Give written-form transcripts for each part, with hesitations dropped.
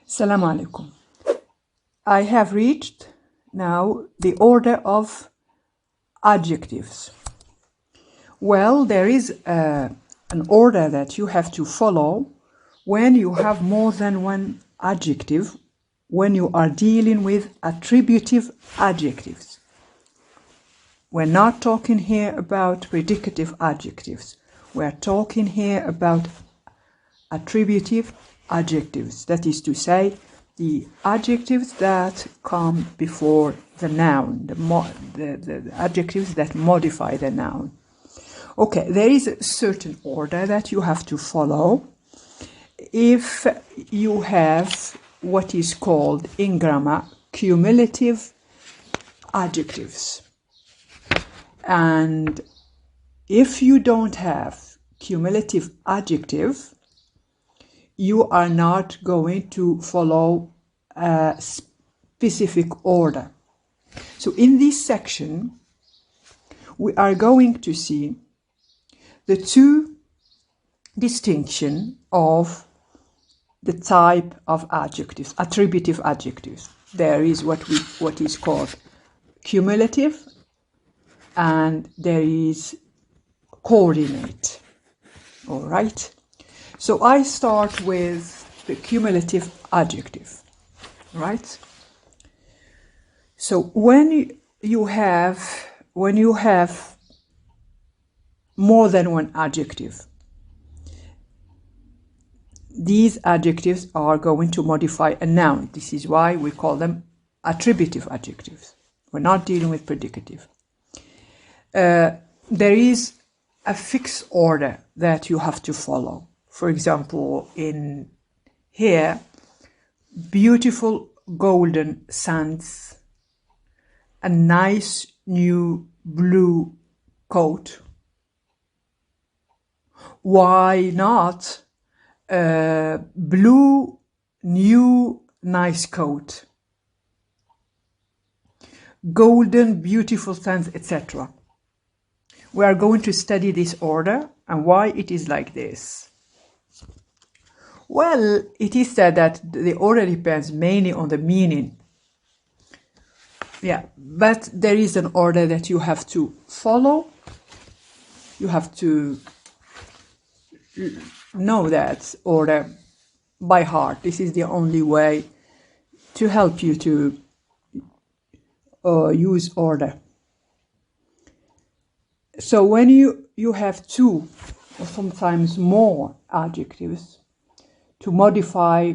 Assalamu alaikum. I have reached now the order of adjectives. Well, there is an order that you have to follow when you have more than one adjective, when you are dealing with attributive adjectives. We're not talking here about predicative adjectives. We're talking here about attributive adjectives. That is to say, the adjectives that come before the noun, the adjectives that modify the noun. Okay, there is a certain order that you have to follow if you have what is called in grammar cumulative adjectives. And if you don't have cumulative adjective, you are not going to follow a specific order. So in this section, we are going to see the two distinctions of the type of adjectives, attributive adjectives. There is what is called cumulative, and there is coordinate. All right. So I start with the cumulative adjective, right? So when you have more than one adjective, these adjectives are going to modify a noun. This is why we call them attributive adjectives. We're not dealing with predicative. There is a fixed order that you have to follow. For example, in here, beautiful golden sands, a nice new blue coat. Why not blue new nice coat? Golden beautiful sands, etc. We are going to study this order and why it is like this. Well, it is said that the order depends mainly on the meaning. Yeah, but there is an order that you have to follow. You have to know that order by heart. This is the only way to help you to use order. So when you have two or sometimes more adjectives to modify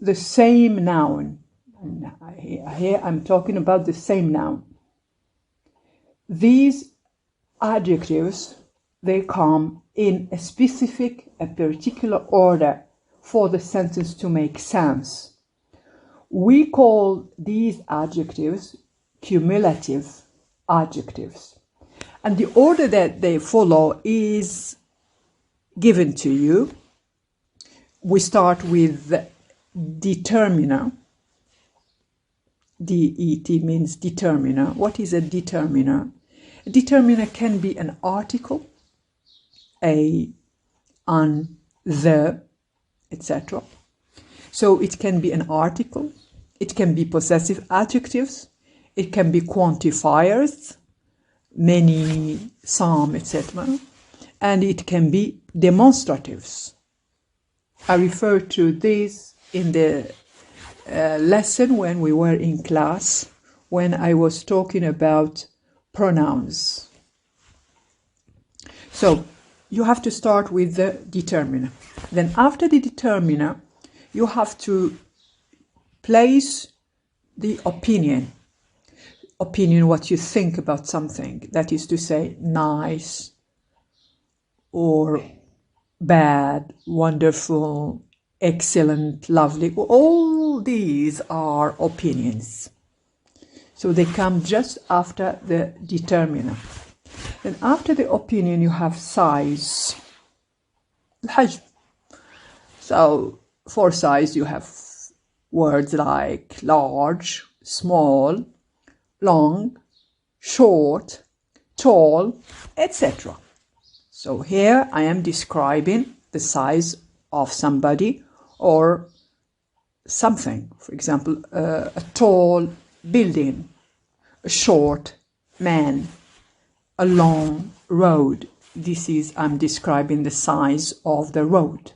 the same noun, and here I'm talking about the same noun. These adjectives, they come in a particular order for the sentence to make sense. We call these adjectives cumulative adjectives. And the order that they follow is given to you. We start with the determiner. DET means determiner. What is a determiner? A determiner can be an article, a, an, the, etc. So it can be an article, it can be possessive adjectives, it can be quantifiers, many, some, etc. And it can be demonstratives. I referred to this in the lesson when we were in class, when I was talking about pronouns. So you have to start with the determiner. Then after the determiner, you have to place the opinion. Opinion, what you think about something. That is to say, nice or bad, wonderful, excellent, lovely. All these are opinions. So they come just after the determiner. Then after the opinion, you have size. الحجم. So for size, you have words like large, small, long, short, tall, etc. So here I am describing the size of somebody or something. For example, a tall building, a short man, a long road. This is, I'm describing the size of the road.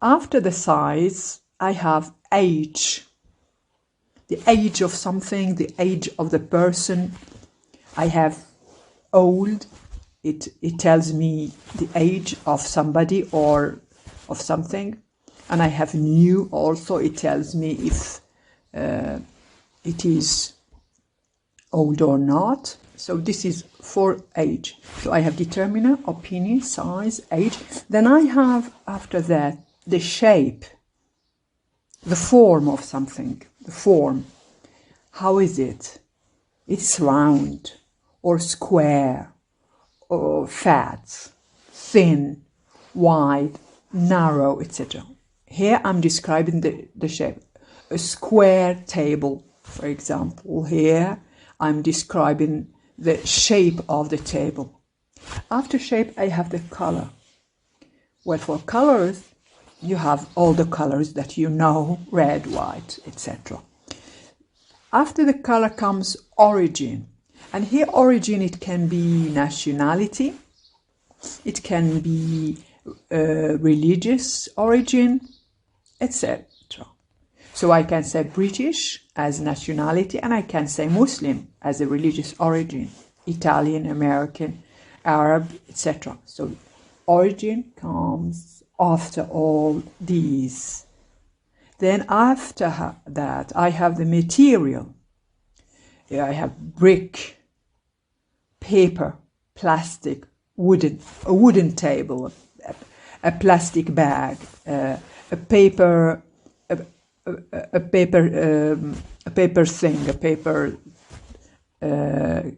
After the size, I have age. The age of something, the age of the person. I have old. It tells me the age of somebody or of something. And I have new also. It tells me if it is old or not. So this is for age. So I have determiner, opinion, size, age. Then I have, after that, the shape, the form of something, the form. How is it? It's round or square or fat, thin, wide, narrow, etc. Here I'm describing the shape. A square table, for example. Here I'm describing the shape of the table. After shape, I have the color. Well, for colors, you have all the colors that you know, red, white, etc. After the color comes origin. And here origin, it can be nationality, it can be religious origin, etc. So I can say British as nationality, and I can say Muslim as a religious origin, Italian, American, Arab, etc. So origin comes after all these. Then after that, I have the material. Here I have brick, paper, plastic, a wooden table, a plastic bag, a paper thing, a paper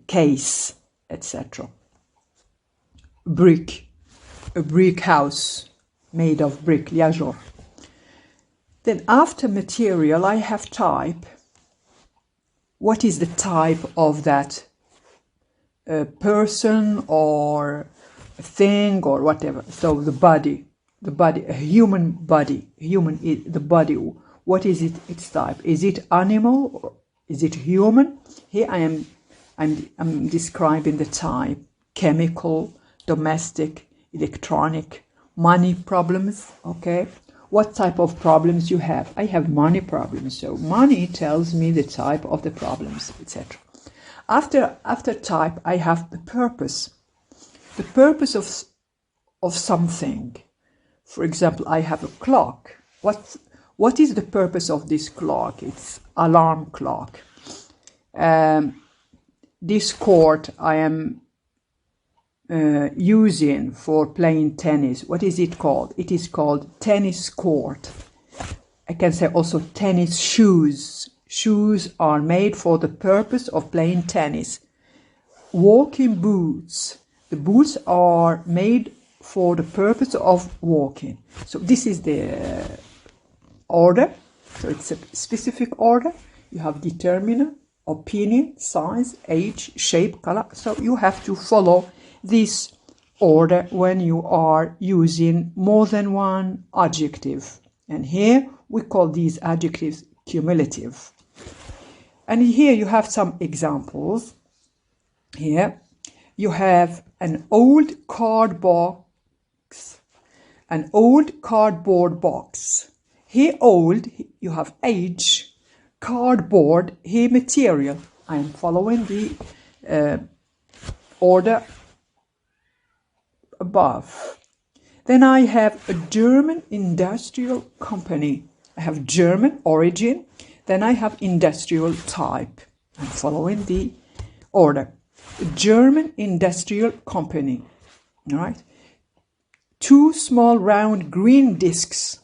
case, etc. Brick, a brick house made of brick, liageois. Then after material, I have type. What is the type of that person or a thing or whatever? So the body, a human body, the body. What is it? Its type? Is it animal or is it human? Here I'm describing the type: chemical, domestic, electronic, money problems. Okay. What type of problems you have? I have money problems. So money tells me the type of the problems, etc. After type, I have the purpose. The purpose of something. For example, I have a clock. What is the purpose of this clock? It's alarm clock. This court I am using for playing tennis. What is it called? It is called tennis court. I can say also tennis shoes. Shoes are made for the purpose of playing tennis. Walking boots. The boots are made for the purpose of walking. So this is the order. So it's a specific order. You have determiner, opinion, size, age, shape, color. So you have to follow this order when you are using more than one adjective. And here we call these adjectives cumulative. And here you have some examples. Here you have an old cardboard box. An old cardboard box. Here old, you have age. Cardboard, here material. I am following the order above. Then I have a German industrial company. I have German origin. Then I have industrial type. I'm following the order. A German industrial company. All right. 2 small round green discs.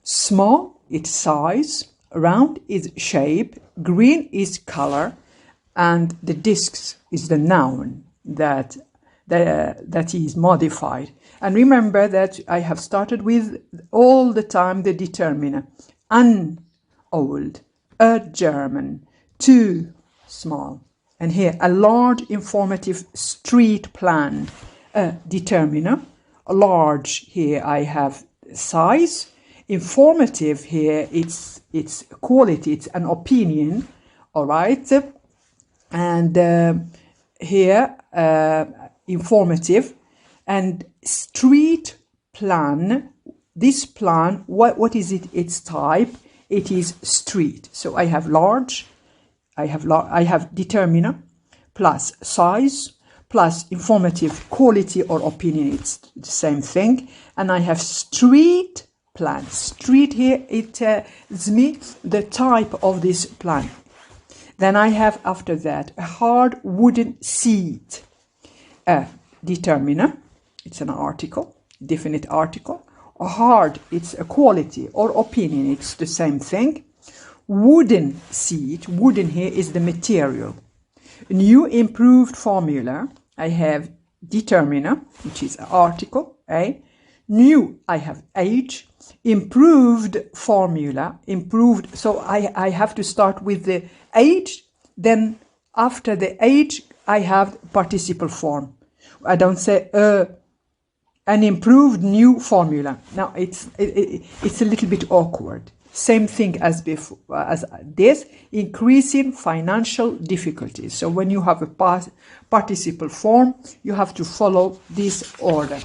Small, its size. Round is shape. Green is color. And the discs is the noun that is modified. And remember that I have started with all the time the determiner. An old, a German, 2 small. And here a large informative street plan, a determiner. A large, here I have size. Informative here, it's quality, it's an opinion, all right? And here, informative. And street plan, this plan, what is it? Its type? It is street. So I have large, I have determiner plus size plus informative quality or opinion. It's the same thing. And I have street plan. Street here, it tells me the type of this plan. Then I have after that a hard wooden seat. A determiner, it's an article, definite article. A hard, it's a quality or opinion, it's the same thing. Wooden seat, wooden here is the material. New improved formula, I have determiner, which is an article, A. New, I have age. Improved formula, improved, so I have to start with the age, then after the age, I have participle form. I don't say an improved new formula. Now it's a little bit awkward. Same thing as before, as this, increasing financial difficulties. So when you have a participle form, you have to follow this order.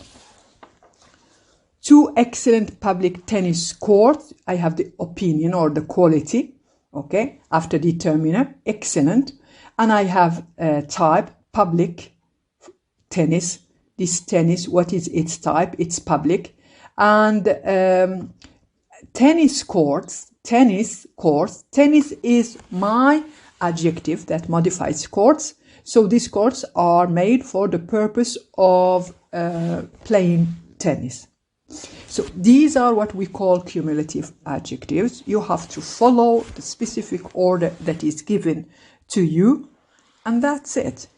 2 excellent public tennis courts. I have the opinion or the quality, okay, after determiner, excellent. And I have type, public tennis. This tennis, what is its type? It's public. And tennis courts, tennis is my adjective that modifies courts. So these courts are made for the purpose of playing tennis. So these are what we call cumulative adjectives. You have to follow the specific order that is given to you, and that's it.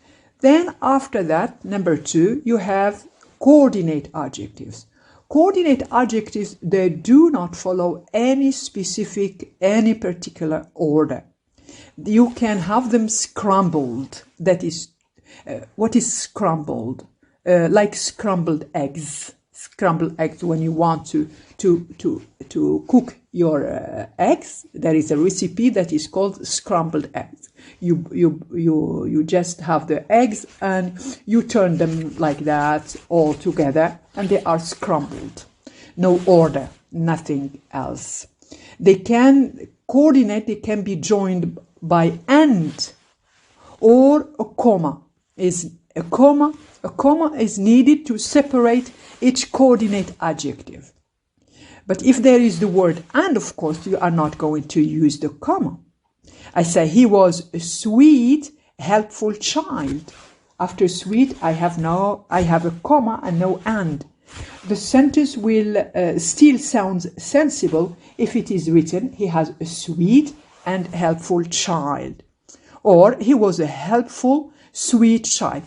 Then after that, number 2, you have coordinate adjectives. Coordinate adjectives, they do not follow any particular order. You can have them scrambled. That is, what is scrambled? Like scrambled eggs. Scrambled eggs, when you want to cook your eggs, there is a recipe that is called scrambled eggs. You just have the eggs and you turn them like that all together and they are scrambled. No order, nothing else. They can coordinate, they can be joined by and or a comma. A comma is needed to separate each coordinate adjective. But if there is the word and, of course, you are not going to use the comma. I say he was a sweet, helpful child. After sweet, I have a comma and no and. The sentence will still sound sensible if it is written, he has a sweet and helpful child. Or he was a helpful, sweet child.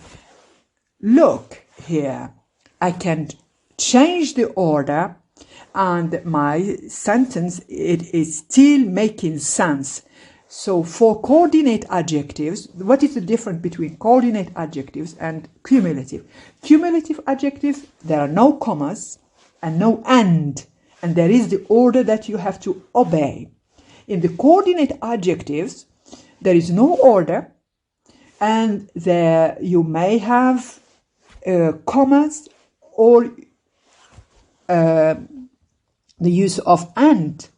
Look here, I can change the order and my sentence, it is still making sense. So for coordinate adjectives, what is the difference between coordinate adjectives and cumulative? Cumulative adjectives, there are no commas and no and there is the order that you have to obey. In the coordinate adjectives, there is no order and there you may have commas or the use of and.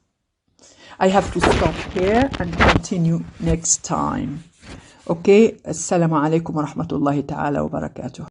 I have to stop here and continue next time. Okay, Assalamu alaikum wa rahmatullahi ta'ala wa barakatuh.